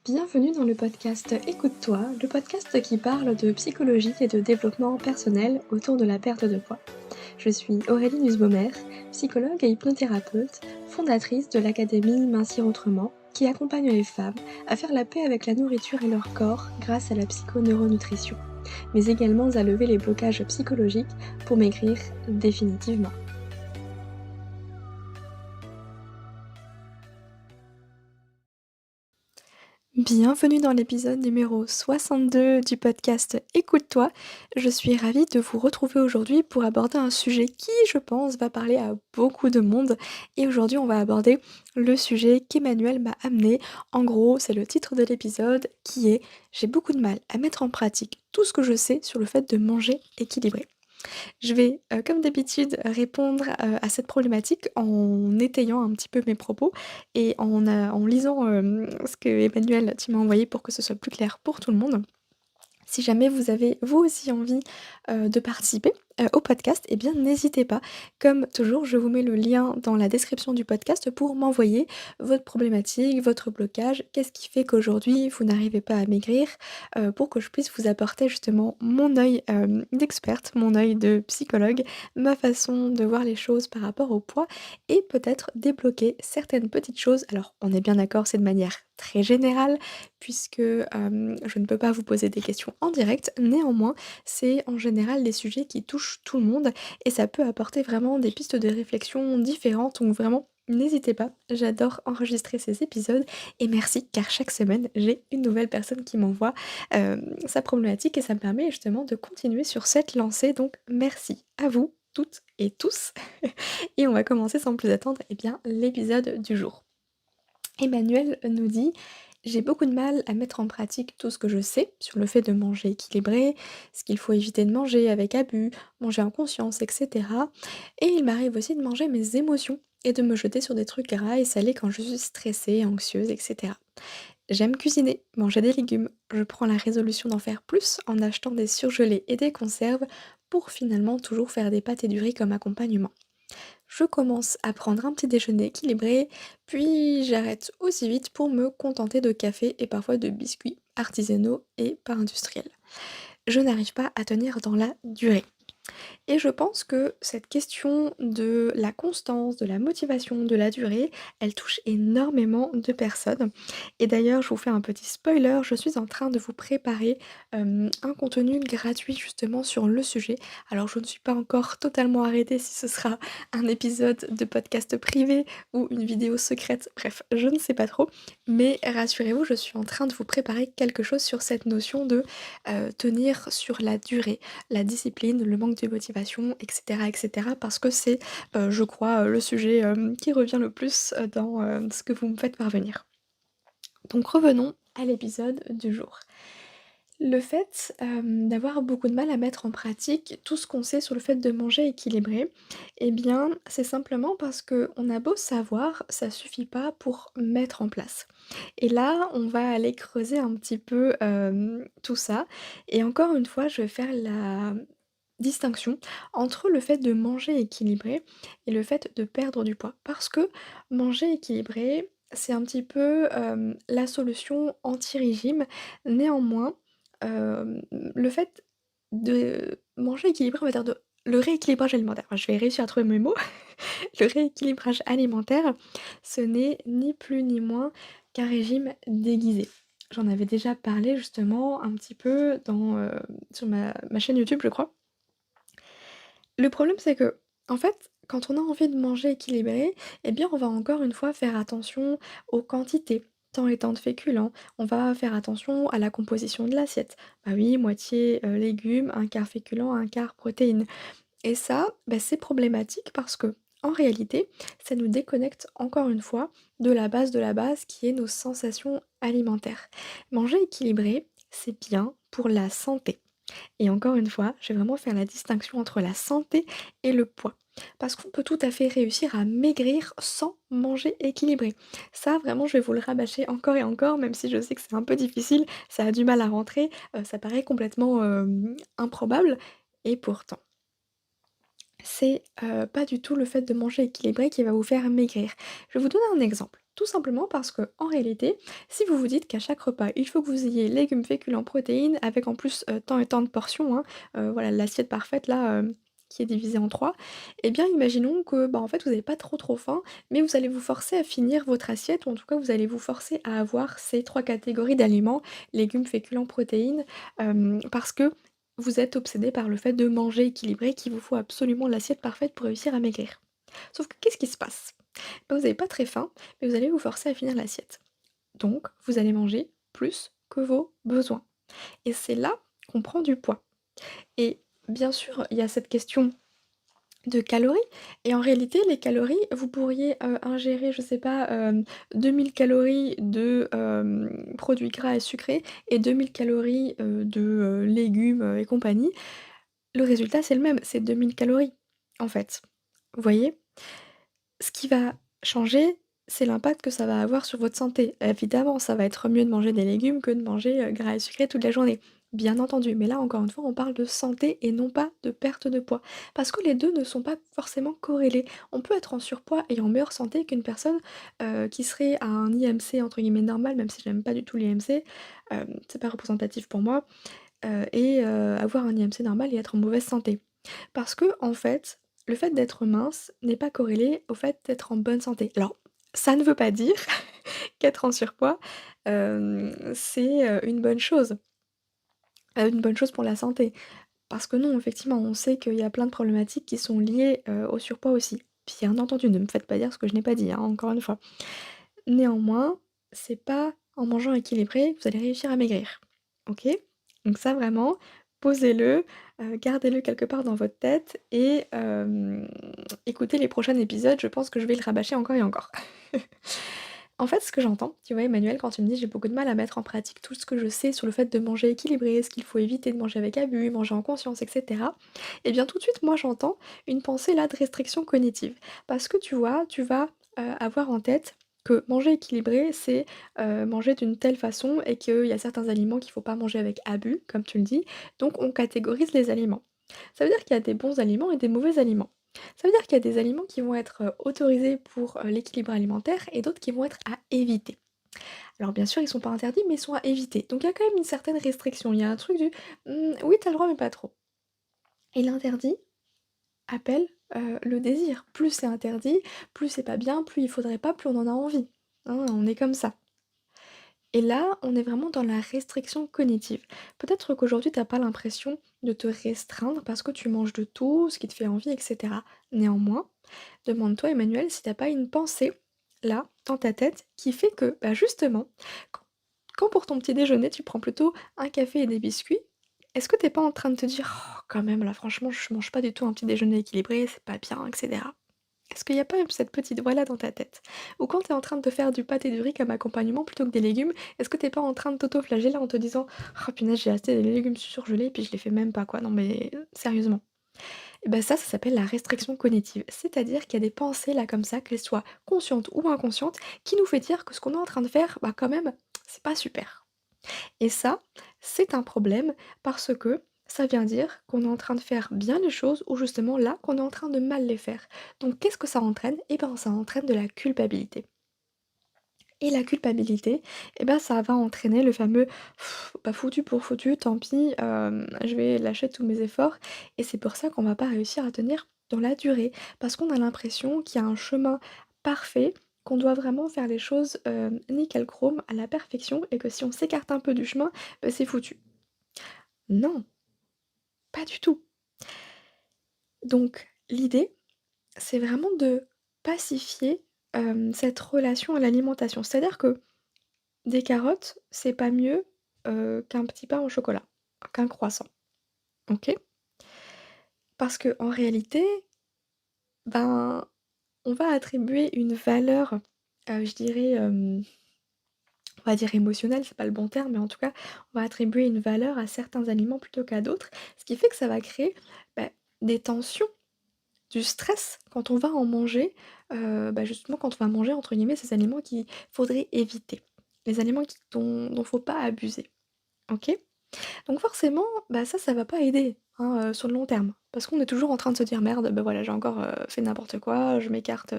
Bienvenue dans le podcast Écoute-toi, le podcast qui parle de psychologie et de développement personnel autour de la perte de poids. Je suis Aurélie Nussbaumer, psychologue et hypnothérapeute, fondatrice de l'académie Mincir Autrement, qui accompagne les femmes à faire la paix avec la nourriture et leur corps grâce à la psychoneuronutrition, mais également à lever les blocages psychologiques pour maigrir définitivement. Bienvenue dans l'épisode numéro 62 du podcast Écoute-toi. Je suis ravie de vous retrouver aujourd'hui pour aborder un sujet qui, je pense, va parler à beaucoup de monde. Et aujourd'hui, on va aborder le sujet qu'Emmanuel m'a amené. En gros, c'est le titre de l'épisode qui est «J'ai beaucoup de mal à mettre en pratique tout ce que je sais sur le fait de manger équilibré». Je vais, comme d'habitude, répondre, à cette problématique en étayant un petit peu mes propos et en lisant, ce que Emmanuel, tu m'as envoyé pour que ce soit plus clair pour tout le monde. Si jamais vous avez vous aussi envie, de participer, au podcast, eh bien n'hésitez pas. Comme toujours, je vous mets le lien dans la description du podcast pour m'envoyer votre problématique, votre blocage. Qu'est-ce qui fait qu'aujourd'hui vous n'arrivez pas à maigrir? Pour que je puisse vous apporter justement mon œil, d'experte, mon œil de psychologue, ma façon de voir les choses par rapport au poids et peut-être débloquer certaines petites choses. Alors on est bien d'accord, c'est de manière très générale puisque, je ne peux pas vous poser des questions en direct. Néanmoins, c'est en général des sujets qui touchent tout le monde et ça peut apporter vraiment des pistes de réflexion différentes, donc vraiment n'hésitez pas, j'adore enregistrer ces épisodes et merci car chaque semaine, j'ai une nouvelle personne qui m'envoie, sa problématique et ça me permet justement de continuer sur cette lancée, donc merci à vous toutes et tous et on va commencer sans plus attendre, eh bien, l'épisode du jour. Emmanuel nous dit: «J'ai beaucoup de mal à mettre en pratique tout ce que je sais sur le fait de manger équilibré, ce qu'il faut éviter de manger avec abus, manger en conscience et cetera. Et il m'arrive aussi de manger mes émotions et de me jeter sur des trucs gras et salés quand je suis stressée, anxieuse et cetera. J'aime cuisiner, manger des légumes. Je prends la résolution d'en faire plus en achetant des surgelés et des conserves pour finalement toujours faire des pâtes et du riz comme accompagnement. Je commence à prendre un petit déjeuner équilibré, puis j'arrête aussi vite pour me contenter de café et parfois de biscuits artisanaux et pas industriels. Je n'arrive pas à tenir dans la durée. Et je pense que cette question de la constance, de la motivation, de la durée, elle touche énormément de personnes. Et d'ailleurs, je vous fais un petit spoiler, je suis en train de vous préparer un contenu gratuit justement sur le sujet. Alors, je ne suis pas encore totalement arrêtée si ce sera un épisode de podcast privé ou une vidéo secrète. Bref, je ne sais pas trop. Mais rassurez-vous, je suis en train de vous préparer quelque chose sur cette notion de tenir sur la durée, la discipline, le manque de motivation et cetera parce que c'est, je crois, le sujet, qui revient le plus, dans, ce que vous me faites parvenir. Donc revenons à l'épisode du jour. Le fait, d'avoir beaucoup de mal à mettre en pratique tout ce qu'on sait sur le fait de manger équilibré, eh bien, c'est simplement parce qu'on a beau savoir, ça suffit pas pour mettre en place. Et là, on va aller creuser un petit peu, tout ça et encore une fois, je vais faire la distinction entre le fait de manger équilibré et le fait de perdre du poids. Parce que manger équilibré, c'est un petit peu, la solution anti-régime. Néanmoins, le fait de manger équilibré, on va dire de le rééquilibrage alimentaire, enfin, je vais réussir à trouver mes mots. Le rééquilibrage alimentaire, ce n'est ni plus ni moins qu'un régime déguisé. J'en avais déjà parlé justement un petit peu dans, sur ma chaîne YouTube, je crois. Le problème, c'est que, en fait, quand on a envie de manger équilibré, eh bien, on va encore une fois faire attention aux quantités, tant et tant de féculents. On va faire attention à la composition de l'assiette. Bah oui, moitié, légumes, un quart féculents, un quart protéines. Et ça, bah, c'est problématique parce que, en réalité, ça nous déconnecte encore une fois de la base qui est nos sensations alimentaires. Manger équilibré, c'est bien pour la santé. Et encore une fois, je vais vraiment faire la distinction entre la santé et le poids. Parce qu'on peut tout à fait réussir à maigrir sans manger équilibré. Ça, vraiment, je vais vous le rabâcher encore et encore, même si je sais que c'est un peu difficile, ça a du mal à rentrer, ça paraît complètement improbable. Et pourtant, c'est pas du tout le fait de manger équilibré qui va vous faire maigrir. Je vais vous donner un exemple. Tout simplement parce que en réalité, si vous vous dites qu'à chaque repas, il faut que vous ayez légumes, féculents, protéines, avec en plus, tant et tant de portions, hein, voilà l'assiette parfaite là, qui est divisée en 3. Eh bien imaginons que, bah, en fait, vous avez pas trop faim, mais vous allez vous forcer à finir votre assiette ou en tout cas vous allez vous forcer à avoir ces 3 catégories d'aliments, légumes, féculents, protéines, parce que vous êtes obsédé par le fait de manger équilibré, qu'il vous faut absolument l'assiette parfaite pour réussir à maigrir. Sauf que qu'est-ce qui se passe? Bah, vous avez pas très faim, mais vous allez vous forcer à finir l'assiette. Donc vous allez manger plus que vos besoins et c'est là qu'on prend du poids et bien sûr, il y a cette question de calories et en réalité, les calories, vous pourriez, ingérer, je sais pas, 2 000 calories de, produits gras et sucrés et 2 000 calories, de, légumes, et compagnie. Le résultat, c'est le même, c'est 2 000 calories, en fait. Vous voyez? Ce qui va changer, c'est l'impact que ça va avoir sur votre santé. Évidemment, ça va être mieux de manger des légumes que de manger, gras et sucré toute la journée. Bien entendu, mais là, encore une fois, on parle de santé et non pas de perte de poids. Parce que les 2 ne sont pas forcément corrélés. On peut être en surpoids et en meilleure santé qu'une personne, qui serait à un IMC entre guillemets «normal», même si j'aime pas du tout l'IMC, c'est pas représentatif pour moi, et avoir un IMC normal et être en mauvaise santé. Parce que en fait, le fait d'être mince n'est pas corrélé au fait d'être en bonne santé. Alors, ça ne veut pas dire qu'être en surpoids, c'est, une bonne chose pour la santé. Parce que non, effectivement, on sait qu'il y a plein de problématiques qui sont liées, au surpoids aussi. Bien entendu, ne me faites pas dire ce que je n'ai pas dit, hein, encore une fois. Néanmoins, c'est pas en mangeant équilibré que vous allez réussir à maigrir. OK? Donc ça vraiment, posez-le, gardez-le quelque part dans votre tête et écoutez les prochains épisodes, je pense que je vais le rabâcher encore et encore. En fait, ce que j'entends, tu vois, Emmanuel, quand tu me dis: «J'ai beaucoup de mal à mettre en pratique tout ce que je sais sur le fait de manger équilibré, ce qu'il faut éviter de manger avec abus, manger en conscience et cetera», et bien tout de suite, moi j'entends une pensée là de restriction cognitive. Parce que tu vois, tu vas, avoir en tête que manger équilibré, c'est, manger d'une telle façon et qu'il y a certains aliments qu'il faut pas manger avec abus, comme tu le dis, donc on catégorise les aliments. Ça veut dire qu'il y a des bons aliments et des mauvais aliments. Ça veut dire qu'il y a des aliments qui vont être, autorisés pour, l'équilibre alimentaire et d'autres qui vont être à éviter. Alors bien sûr, ils sont pas interdits, mais ils sont à éviter. Donc il y a quand même une certaine restriction. Il y a un truc du: «Oui, tu as le droit, mais pas trop». Et l'interdit appelle, le désir. Plus c'est interdit, plus c'est pas bien, plus il faudrait pas, plus on en a envie. Hein, on est comme ça. Et là, on est vraiment dans la restriction cognitive. Peut-être qu'aujourd'hui, tu as pas l'impression de te restreindre parce que tu manges de tout, ce qui te fait envie, et cetera. Néanmoins, demande-toi, Emmanuel, si tu pas une pensée, là, dans ta tête, qui fait que, bah, justement, quand pour ton petit déjeuner, tu prends plutôt un café et des biscuits, est-ce que t'es pas en train de te dire: «Oh, quand même, là, franchement, je mange pas du tout un petit déjeuner équilibré, c'est pas bien, et cetera». Est-ce qu'il y a pas cette petite voix-là dans ta tête? Ou quand tu es en train de te faire du pâté de riz comme accompagnement plutôt que des légumes, est-ce que tu es pas en train de t'auto-flageller en te disant: «Oh punaise, j'ai acheté des légumes surgelés et puis je les fais même pas quoi, non mais sérieusement?» Et bah ça s'appelle la restriction cognitive. C'est-à-dire qu'il y a des pensées là comme ça, qu'elles soient conscientes ou inconscientes, qui nous fait dire que ce qu'on est en train de faire, bah quand même, c'est pas super. Et ça, c'est un problème parce que ça vient dire qu'on est en train de faire bien les choses ou justement là, qu'on est en train de mal les faire. Donc qu'est-ce que ça entraîne? Eh ben, ça entraîne de la culpabilité. Et la culpabilité, eh ben, ça va entraîner le fameux: «Bah, foutu pour foutu, tant pis, je vais lâcher tous mes efforts» et c'est pour ça qu'on va pas réussir à tenir dans la durée. Parce qu'on a l'impression qu'il y a un chemin parfait, qu'on doit vraiment faire les choses, nickel chrome, à la perfection et que si on s'écarte un peu du chemin, bah, c'est foutu. Non, pas du tout. Donc l'idée, c'est vraiment de pacifier, cette relation à l'alimentation. C'est-à-dire que des carottes, c'est pas mieux, qu'un petit pain au chocolat, qu'un croissant, OK? Parce qu'en réalité, ben, on va attribuer une valeur, je dirais, on va dire émotionnelle, c'est pas le bon terme, mais en tout cas, on va attribuer une valeur à certains aliments plutôt qu'à d'autres, ce qui fait que ça va créer, bah, des tensions, du stress quand on va en manger, bah, justement quand on va manger entre guillemets «ces aliments qu'il faudrait éviter», les aliments qui dont faut pas abuser, OK? Donc forcément, bah, ça va pas aider, hein, sur le long terme. Parce qu'on est toujours en train de se dire: «Merde, bah, voilà, j'ai encore, fait n'importe quoi, je m'écarte,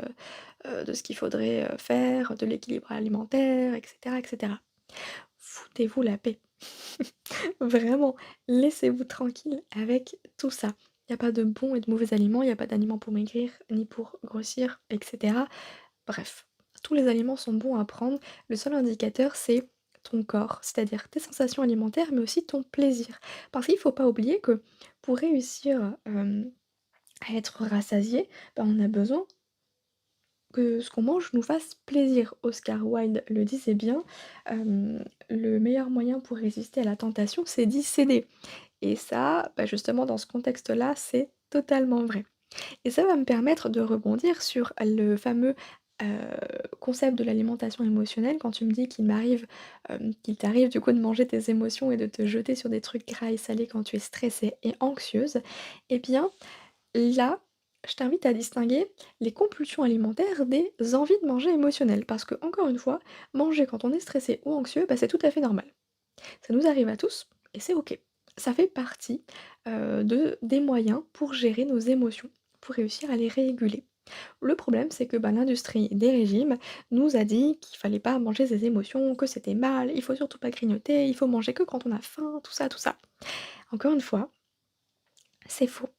de ce qu'il faudrait, faire, de l'équilibre alimentaire» et cetera. Foutez-vous la paix. Vraiment, laissez-vous tranquille avec tout ça. Il y a pas de bons et de mauvais aliments, il y a pas d'aliments pour maigrir, ni pour grossir et cetera. Bref, tous les aliments sont bons à prendre. Le seul indicateur, c'est ton corps, c'est-à-dire tes sensations alimentaires, mais aussi ton plaisir. Parce qu'il faut pas oublier que pour réussir, à être rassasié, bah, on a besoin que ce qu'on mange nous fasse plaisir. Oscar Wilde le disait bien, «Le meilleur moyen pour résister à la tentation, c'est d'y céder». Et ça, bah, justement dans ce contexte-là, c'est totalement vrai. Et ça va me permettre de rebondir sur le fameux, concept de l'alimentation émotionnelle quand tu me dis qu'il t'arrive du coup de manger tes émotions et de te jeter sur des trucs gras et salés quand tu es stressée et anxieuse. Eh bien, là, je t'invite à distinguer les compulsions alimentaires des envies de manger émotionnelles. Parce que encore une fois, manger quand on est stressé ou anxieux, bah, c'est tout à fait normal. Ça nous arrive à tous et c'est OK. Ça fait partie, des moyens pour gérer nos émotions, pour réussir à les réguler. Le problème, c'est que, bah, l'industrie des régimes nous a dit qu'il fallait pas manger ses émotions, que c'était mal, il faut surtout pas grignoter, il faut manger que quand on a faim, tout ça, tout ça. Encore une fois, c'est faux.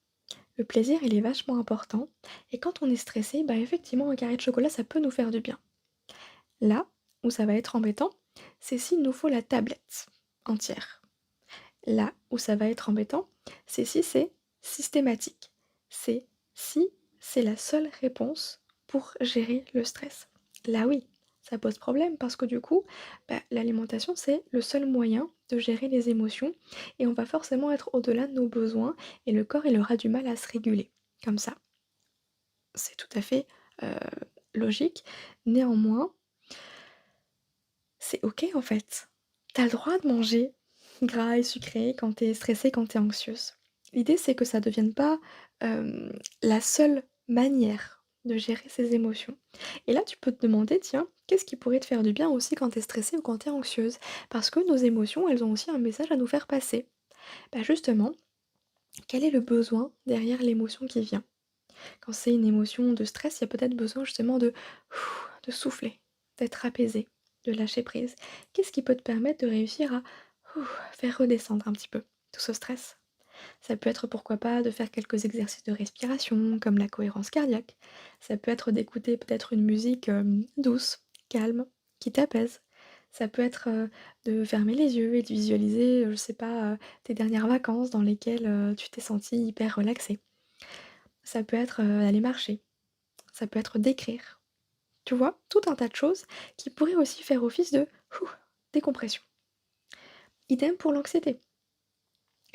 Le plaisir, il est vachement important et quand on est stressé, bah, effectivement, un carré de chocolat, ça peut nous faire du bien. Là où ça va être embêtant, c'est s'il nous faut la tablette entière. Là où ça va être embêtant, c'est si c'est systématique. C'est si c'est la seule réponse pour gérer le stress. Là oui, ça pose problème parce que du coup, bah, l'alimentation, c'est le seul moyen de gérer les émotions et on va forcément être au-delà de nos besoins et le corps, il aura du mal à se réguler. Comme ça, c'est tout à fait euh, logique. Néanmoins, c'est OK en fait. T'as le droit de manger gras et sucré quand t'es stressée, quand t'es anxieuse. L'idée, c'est que ça devienne pas, la seule manière de gérer ses émotions. Et là, tu peux te demander: «Tiens, qu'est-ce qui pourrait te faire du bien aussi quand t'es stressée ou quand t'es anxieuse?» Parce que nos émotions, elles ont aussi un message à nous faire passer. Bah, justement, quel est le besoin derrière l'émotion qui vient? Quand c'est une émotion de stress, il y a peut-être besoin justement de souffler, d'être apaisé, de lâcher prise. Qu'est-ce qui peut te permettre de réussir à faire redescendre un petit peu tout ce stress? Ça peut être pourquoi pas de faire quelques exercices de respiration, comme la cohérence cardiaque. Ça peut être d'écouter peut-être une musique douce, calme, qui t'apaise. Ça peut être de fermer les yeux et de visualiser, je sais pas, tes dernières vacances dans lesquelles tu t'es senti hyper relaxé. Ça peut être, aller marcher, ça peut être d'écrire. Tu vois? Tout un tas de choses qui pourraient aussi faire office de décompression. Idem pour l'anxiété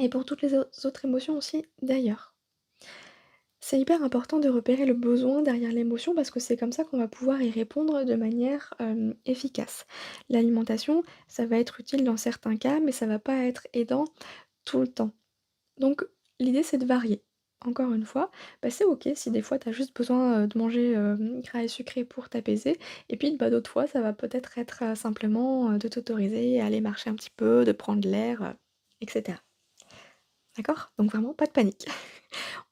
et pour toutes les autres émotions aussi d'ailleurs. C'est hyper important de repérer le besoin derrière l'émotion parce que c'est comme ça qu'on va pouvoir y répondre de manière, efficace. L'alimentation, ça va être utile dans certains cas, mais ça va pas être aidant tout le temps. Donc l'idée, c'est de varier. Encore une fois, bah, c'est OK si des fois tu as juste besoin, de manger, gras et sucré pour t'apaiser et puis, bah, d'autres fois, ça va peut-être être, simplement, de t'autoriser à aller marcher un petit peu, de prendre l'air, et cetera. D'accord? Donc vraiment pas de panique.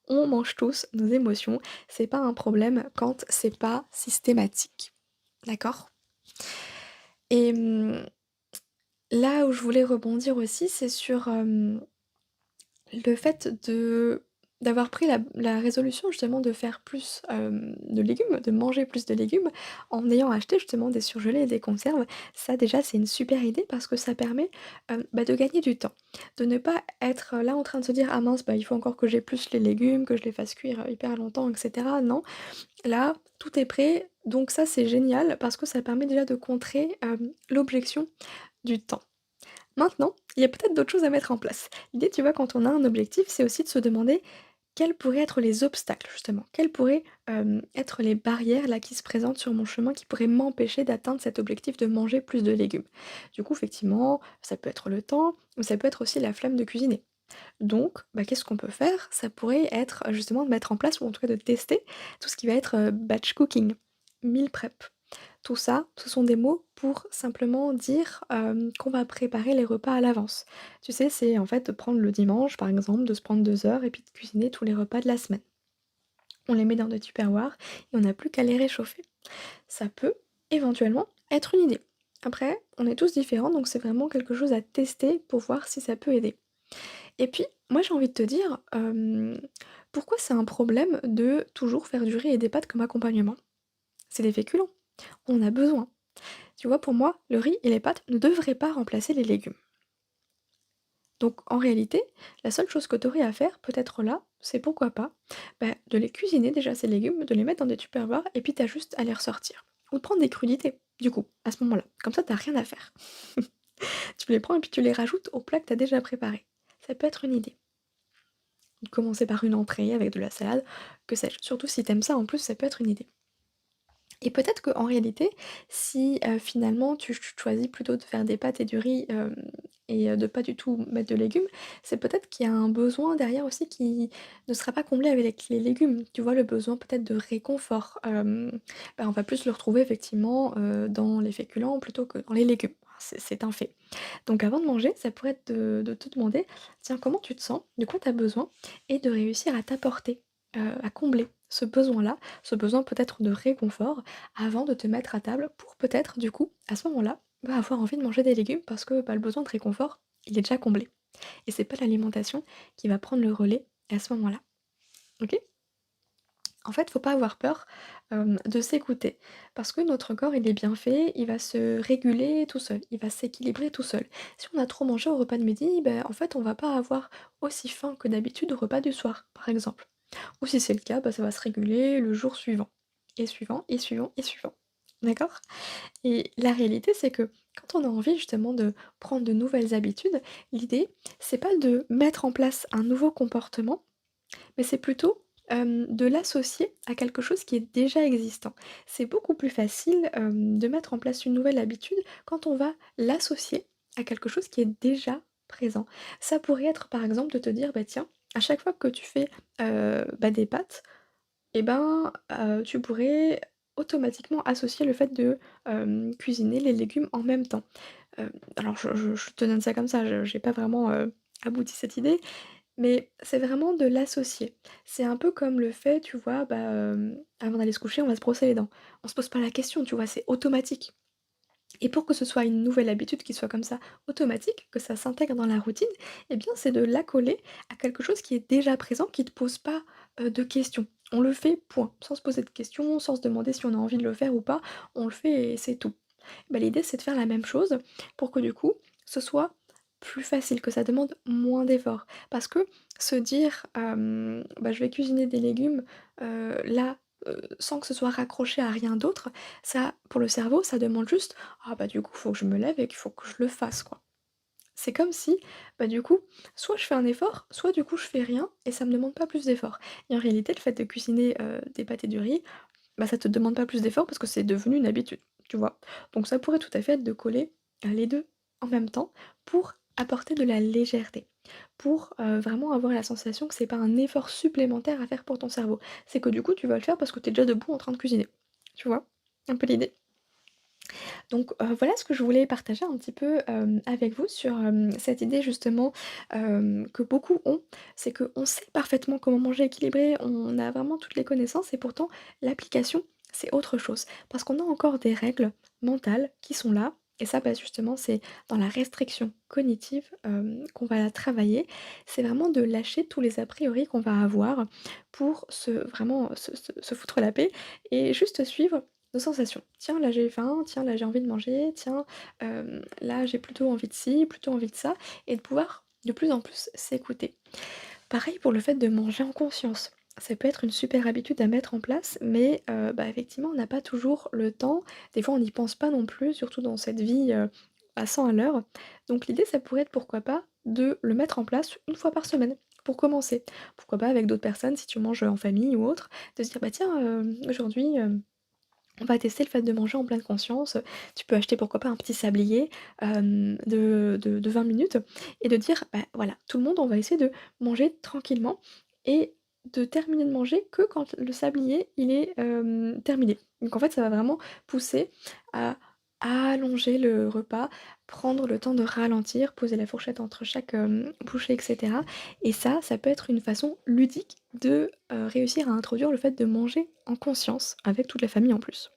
On mange tous nos émotions, c'est pas un problème quand c'est pas systématique. D'accord? Et là où je voulais rebondir aussi, c'est sur, le fait d'avoir pris la résolution justement de faire plus, de légumes, de manger plus de légumes en ayant acheté justement des surgelés et des conserves. Ça déjà, c'est une super idée parce que ça permet, bah, de gagner du temps. De ne pas être, là en train de se dire: «Ah mince, bah, il faut encore que j'épluche les légumes, que je les fasse cuire, hyper longtemps et cetera». Non, là, tout est prêt, donc ça, c'est génial parce que ça permet déjà de contrer, l'objection du temps. Maintenant, il y a peut-être d'autres choses à mettre en place. L'idée, tu vois, quand on a un objectif, c'est aussi de se demander quels pourraient être les obstacles, justement. Quelles pourraient être les barrières là qui se présentent sur mon chemin qui pourraient m'empêcher d'atteindre cet objectif de manger plus de légumes. Du coup, effectivement, ça peut être le temps, mais ça peut être aussi la flemme de cuisiner. Donc, bah, qu'est-ce qu'on peut faire? Ça pourrait être justement de mettre en place, ou en tout cas de tester, tout ce qui va être batch cooking, meal prep. Tout ça, ce sont des mots pour simplement dire, qu'on va préparer les repas à l'avance. Tu sais, c'est en fait de prendre le dimanche, par exemple, de se prendre 2 heures et puis de cuisiner tous les repas de la semaine. On les met dans des tupperwares et on n'a plus qu'à les réchauffer. Ça peut éventuellement être une idée. Après, on est tous différents, donc c'est vraiment quelque chose à tester pour voir si ça peut aider. Et puis, moi j'ai envie de te dire, pourquoi c'est un problème de toujours faire du riz et des pâtes comme accompagnement? C'est des féculents, on en a besoin. Tu vois, pour moi, le riz et les pâtes ne devraient pas remplacer les légumes. Donc en réalité, la seule chose que tu aurais à faire, peut-être là, c'est pourquoi pas, de les cuisiner déjà ces légumes, de les mettre dans des tupperwares et puis tu as juste à les ressortir. Ou de prendre des crudités, du coup, à ce moment-là. Comme ça, tu rien à faire. Tu les prends et puis tu les rajoutes au plat que tu as déjà préparé. Ça peut être une idée. De commencer par une entrée avec de la salade, que sais-je. Surtout si t'aimes ça en plus, ça peut être une idée. Et peut-être qu'en réalité, si, finalement tu choisis plutôt de faire des pâtes et du riz, de pas du tout mettre de légumes, c'est peut-être qu'il y a un besoin derrière aussi qui ne sera pas comblé avec les légumes. Tu vois? Le besoin peut-être de réconfort, on va plus le retrouver effectivement, dans les féculents plutôt que dans les légumes. C'est un fait. Donc avant de manger, ça pourrait être de te demander: «Tiens, comment tu te sens? De quoi tu as besoin?» et de réussir à t'apporter, à combler ce besoin-là, ce besoin peut-être de réconfort avant de te mettre à table pour peut-être du coup, à ce moment-là, avoir envie de manger des légumes parce que, le besoin de réconfort, il est déjà comblé et c'est pas l'alimentation qui va prendre le relais à ce moment-là. OK? En fait, faut pas avoir peur, de s'écouter parce que notre corps, il est bien fait, il va se réguler tout seul, il va s'équilibrer tout seul. Si on a trop mangé au repas de midi, en fait, on va pas avoir aussi faim que d'habitude au repas du soir, par exemple. Ou si c'est le cas, ça va se réguler le jour suivant et suivant et suivant et suivant. D'accord? Et la réalité, c'est que quand on a envie justement de prendre de nouvelles habitudes, l'idée, c'est pas de mettre en place un nouveau comportement, mais c'est plutôt, de l'associer à quelque chose qui est déjà existant. C'est beaucoup plus facile, de mettre en place une nouvelle habitude quand on va l'associer à quelque chose qui est déjà présent. Ça pourrait être par exemple de te dire: «Bah tiens, à chaque fois que tu fais, des pâtes, tu pourrais automatiquement associer le fait de, cuisiner les légumes en même temps». Alors je te donne ça comme ça, je j'ai pas vraiment, abouti cette idée, mais c'est vraiment de l'associer. C'est un peu comme le fait, tu vois, avant d'aller se coucher, on va se brosser les dents. On se pose pas la question, tu vois? C'est automatique. Et pour que ce soit une nouvelle habitude qui soit comme ça automatique, que ça s'intègre dans la routine, eh bien, c'est de l'accoler à quelque chose qui est déjà présent, qui ne te pose pas, de questions. On le fait, point, sans se poser de questions, sans se demander si on a envie de le faire ou pas, on le fait et c'est tout. L'idée, c'est de faire la même chose pour que du coup, ce soit plus facile, que ça demande moins d'efforts. Parce que se dire, «Je vais cuisiner des légumes, là, sans que ce soit raccroché à rien d'autre», ça, pour le cerveau, ça demande juste: «Ah du coup, faut que je me lève et qu'il faut que je le fasse, quoi». C'est comme si, du coup, soit je fais un effort, soit du coup je fais rien et ça me demande pas plus d'efforts. Et en réalité, le fait de cuisiner, des pâtes et du riz, ça te demande pas plus d'efforts parce que c'est devenu une habitude, tu vois? Donc ça pourrait tout à fait être de coller, les 2 en même temps pour apporter de la légèreté, pour, vraiment avoir la sensation que c'est pas un effort supplémentaire à faire pour ton cerveau. C'est que du coup, tu vas le faire parce que tu es déjà debout en train de cuisiner, tu vois? Un peu l'idée? Donc voilà ce que je voulais partager un petit peu, avec vous sur, cette idée justement, que beaucoup ont. C'est qu'on sait parfaitement comment manger équilibré, on a vraiment toutes les connaissances et pourtant l'application, c'est autre chose. Parce qu'on a encore des règles mentales qui sont là et ça, justement, c'est dans la restriction cognitive, qu'on va la travailler. C'est vraiment de lâcher tous les a priori qu'on va avoir pour se foutre la paix et juste suivre nos sensations. Tiens, là j'ai faim, tiens, là j'ai envie de manger, tiens, là j'ai plutôt envie de ci, plutôt envie de ça et de pouvoir de plus en plus s'écouter. Pareil pour le fait de manger en conscience. Ça peut être une super habitude à mettre en place, mais effectivement, on n'a pas toujours le temps. Des fois, on n'y pense pas non plus, surtout dans cette vie, à 100 à l'heure. Donc l'idée, ça pourrait être, pourquoi pas, de le mettre en place une fois par semaine, pour commencer. Pourquoi pas avec d'autres personnes, si tu manges, en famille ou autre, de se dire: «Bah tiens, aujourd'hui, on va tester le fait de manger en pleine conscience, tu peux acheter pourquoi pas un petit sablier, de 20 minutes et de dire: voilà, tout le monde on va essayer de manger tranquillement et de terminer de manger que quand le sablier il est, terminé. Donc en fait, ça va vraiment pousser à allonger le repas, prendre le temps de ralentir, poser la fourchette entre chaque, bouchée et cetera et ça peut être une façon ludique de, réussir à introduire le fait de manger en conscience avec toute la famille en plus.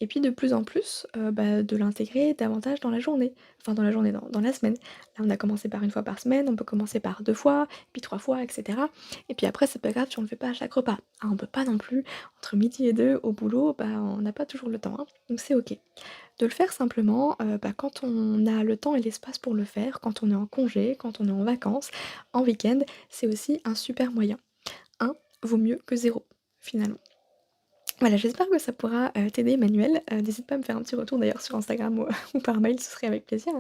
Et puis de plus en plus, de l'intégrer davantage dans la journée, enfin dans la journée, dans la semaine. Là, on a commencé par une fois par semaine, on peut commencer par 2 fois, puis 3 fois et cetera. Et puis après, c'est pas grave si on le fait pas à chaque repas. Hein, on peut pas non plus entre midi et 2 au boulot, on n'a pas toujours le temps, hein, donc c'est OK. De le faire simplement, quand on a le temps et l'espace pour le faire, quand on est en congé, quand on est en vacances, en week-end, c'est aussi un super moyen. Un vaut mieux que zéro finalement. Voilà, j'espère que ça pourra, t'aider Emmanuel. N'hésite pas à me faire un petit retour d'ailleurs sur Instagram ou ou par mail, ce serait avec plaisir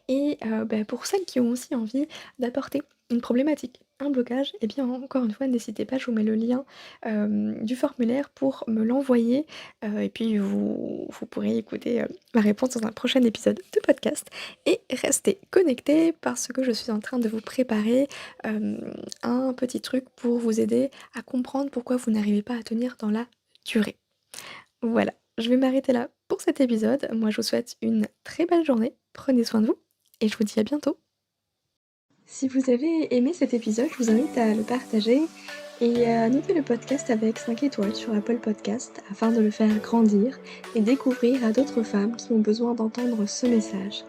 et pour celles qui ont aussi envie d'apporter une problématique, un blocage et bien encore une fois n'hésitez pas, je vous mets le lien, du formulaire pour me l'envoyer, et puis vous pourrez écouter, ma réponse dans un prochain épisode de podcast et restez connectés parce que je suis en train de vous préparer, un petit truc pour vous aider à comprendre pourquoi vous n'arrivez pas à tenir dans la durée. Voilà, je vais m'arrêter là pour cet épisode. Moi, je vous souhaite une très belle journée. Prenez soin de vous et je vous dis à bientôt. Si vous avez aimé cet épisode, je vous invite à le partager et à noter le podcast avec 5 étoiles sur Apple Podcast afin de le faire grandir et découvrir à d'autres femmes qui ont besoin d'entendre ce message.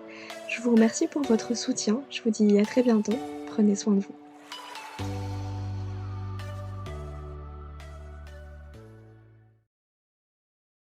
Je vous remercie pour votre soutien. Je vous dis à très bientôt. Prenez soin de vous.